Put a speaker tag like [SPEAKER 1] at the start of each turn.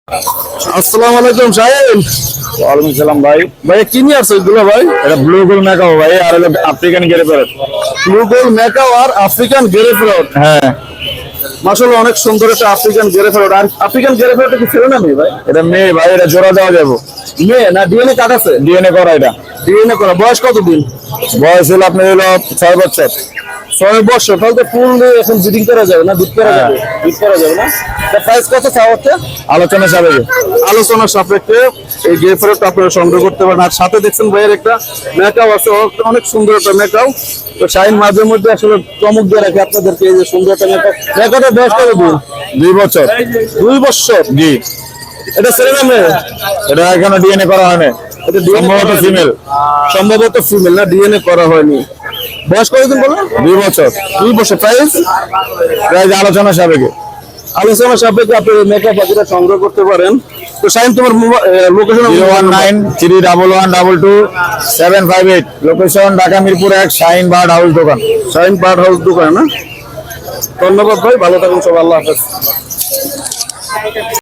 [SPEAKER 1] আসসালামু আলাইকুম সাহেব।
[SPEAKER 2] ওয়ালাইকুম সালাম ভাই।
[SPEAKER 1] ভাই কি নিয়ে আসছো এগুলো ভাই?
[SPEAKER 2] এটা ব্লু গোল ম্যাকাও ভাই, আর হলো আফ্রিকান গেরে প্যারট।
[SPEAKER 1] ব্লু গোল ম্যাকাও আর আফ্রিকান গেরে প্যারট।
[SPEAKER 2] হ্যাঁ,
[SPEAKER 1] মাশাআল্লাহ অনেক সুন্দর একটা আফ্রিকান গেরে প্যারট। আর আফ্রিকান গেরে প্যারট কি ছেলে না মেয়ে ভাই?
[SPEAKER 2] এটা মেয়ে ভাই, এটা জোড়া দেওয়া যাবো।
[SPEAKER 1] মেয়ে না ডিএনএ কাট আছে?
[SPEAKER 2] ডিএনএ করা এটা।
[SPEAKER 1] ডিএনএ করা। বয়স কত দিন?
[SPEAKER 2] বয়স হলো আপনার হলো 6 বছর।
[SPEAKER 1] 6 বছর। তাহলে তো ফুল এখন ব্রিডিং করা যাবে না, দুধ করা যাবে? দুধ করা যাবে না। তা প্রাইস কত চাওয়া হচ্ছে?
[SPEAKER 2] আলোচনা সাপেক্ষে।
[SPEAKER 1] আলোচনার সাপেক্ষে এই গেরে প্যারটটা আপনারা সংগ্রহ করতে পারেন। আর সাথে দেখছেন ভাইয়ের একটা ম্যাকাও আছে, অনেক সুন্দর একটা ম্যাকাও। তো শাইন মাঝে মধ্যে আসলে চমক দিয়ে রাখে আপনাদেরকে, এই যে সুন্দর একটা ম্যাকাও। ম্যাকাওটার বয়স কত দিন?
[SPEAKER 2] 2 বছর।
[SPEAKER 1] 2 বছর।
[SPEAKER 2] জি।
[SPEAKER 1] এটা ছেলে না মেয়ে?
[SPEAKER 2] এটা এখনো ডিএনএ করা হয়নি।
[SPEAKER 1] এটা DNA
[SPEAKER 2] সম্ভবত
[SPEAKER 1] করা হয়নি।
[SPEAKER 2] ফিমেল।
[SPEAKER 1] সম্ভবত ফিমেল না, ডিএনএ করা হয়নি। বয়স কতদিন বললেন?
[SPEAKER 2] 2 বছর।
[SPEAKER 1] 2 বছর। প্রাইস?
[SPEAKER 2] প্রাইস আলোচনা সাপেক্ষে।
[SPEAKER 1] আলোচনা সাপেক্ষে আপনি মেকআপ পাখিটা সংগ্রহ করতে পারেন। তো শাইন তোমার location?
[SPEAKER 2] 019-322-22758। Location Dhaka Mirpur 1, shine bird house দোকান।
[SPEAKER 1] শাইন বার্ড হাউস দোকান না? ধন্যবাদ ভাই, ভালো থাকুন সব, আল্লাহ হাফেজ।